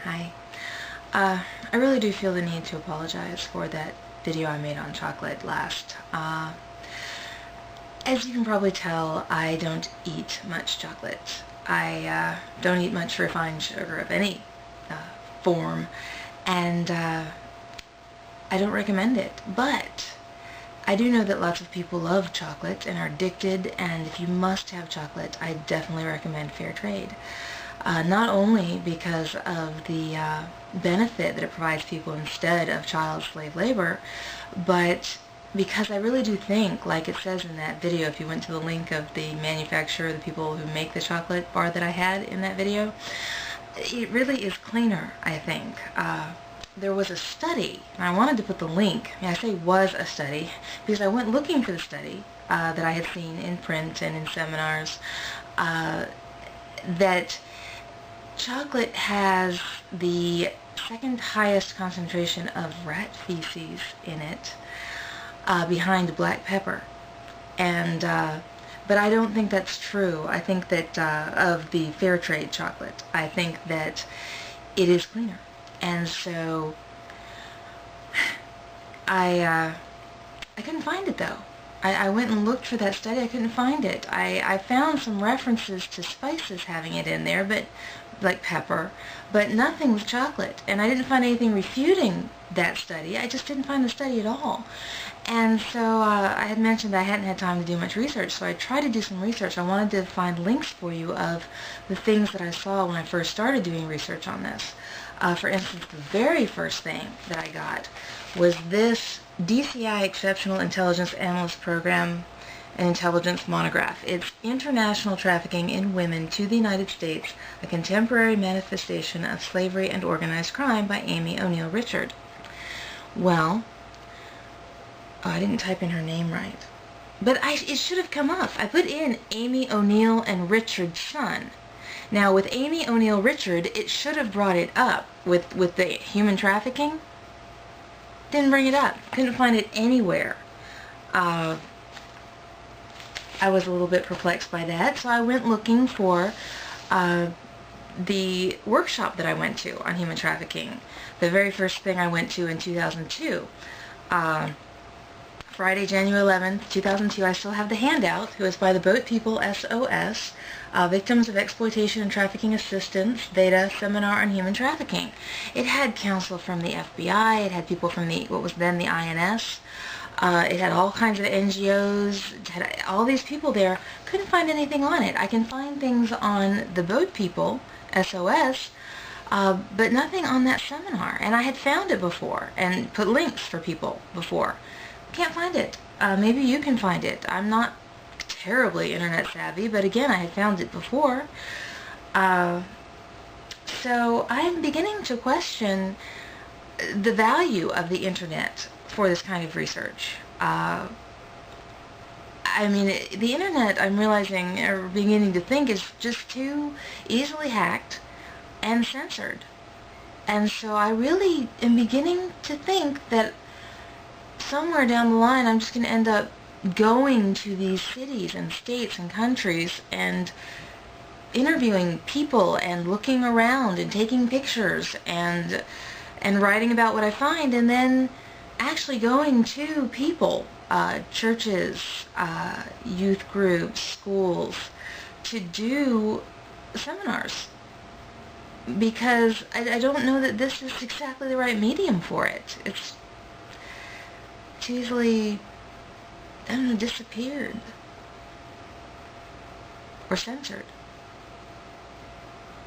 Hi. I really do feel the need to apologize for that video I made on chocolate last. As you can probably tell, I don't eat much chocolate. I don't eat much refined sugar of any form, and I don't recommend it. But I do know that lots of people love chocolate and are addicted, and if you must have chocolate, I definitely recommend fair trade. Not only because of the benefit that it provides people instead of child slave labor, but because I really do think, like it says in that video, if you went to the link of the manufacturer, the people who make the chocolate bar that I had in that video, it really is cleaner, I think. There was a study, and I wanted to put the link, I say was a study, because I went looking for the study that I had seen in print and in seminars, that chocolate has the second highest concentration of rat feces in it, behind black pepper. And but I don't think that's true. I think that of the fair trade chocolate, I think that it is cleaner. And so I couldn't find it though. I went and looked for that study. I couldn't find it. I found some references to spices having it in there, but like pepper, but nothing with chocolate. And I didn't find anything refuting that study. I just didn't find the study at all. And so I had mentioned I hadn't had time to do much research, so I tried to do some research. I wanted to find links for you of the things that I saw when I first started doing research on this. For instance, the very first thing that I got was this DCI Exceptional Intelligence Analyst Program and Intelligence Monograph. It's International Trafficking in Women to the United States, a Contemporary Manifestation of Slavery and Organized Crime by Amy O'Neill Richard. Well, I didn't type in her name right. But it should have come up. I put in Amy O'Neill and Richard's son. Now, with Amy O'Neill Richard, it should have brought it up. With the human trafficking, didn't bring it up. Couldn't find it anywhere. I was a little bit perplexed by that, so I went looking for the workshop that I went to on human trafficking. The very first thing I went to in 2002. Friday, January 11th, 2002, I still have the handout. It was by the Boat People SOS, Victims of Exploitation and Trafficking Assistance, Theta Seminar on Human Trafficking. It had counsel from the FBI, it had people from what was then the INS, it had all kinds of NGOs, it had all these people there. Couldn't find anything on it. I can find things on the Boat People SOS, but nothing on that seminar. And I had found it before and put links for people before. Can't find it. Maybe you can find it. I'm not terribly internet savvy, but again, I had found it before. So I'm beginning to question the value of the internet for this kind of research. I mean, the internet, I'm realizing, or beginning to think, is just too easily hacked and censored. And so I really am beginning to think that somewhere down the line I'm just going to end up going to these cities and states and countries and interviewing people and looking around and taking pictures and writing about what I find, and then actually going to people, churches, youth groups, schools, to do seminars, because I don't know that this is exactly the right medium for it. It's easily, I don't know, disappeared or censored.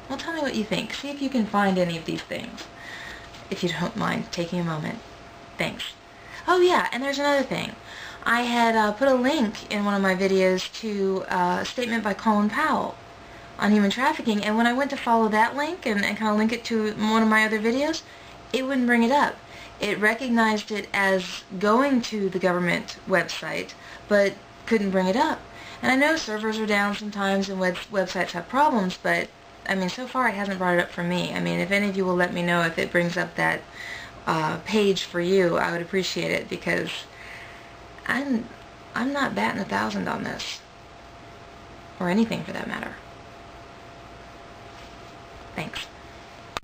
Well, tell me what you think. See if you can find any of these things, if you don't mind taking a moment. Thanks. Oh yeah, and there's another thing. I had put a link in one of my videos to a statement by Colin Powell on human trafficking, and when I went to follow that link and kind of link it to one of my other videos, it wouldn't bring it up. It recognized it as going to the government website, but couldn't bring it up. And I know servers are down sometimes and websites have problems, but I mean, so far it hasn't brought it up for me. I mean, if any of you will let me know if it brings up that page for you, I would appreciate it, because I'm not batting 1,000 on this, or anything for that matter. Thanks.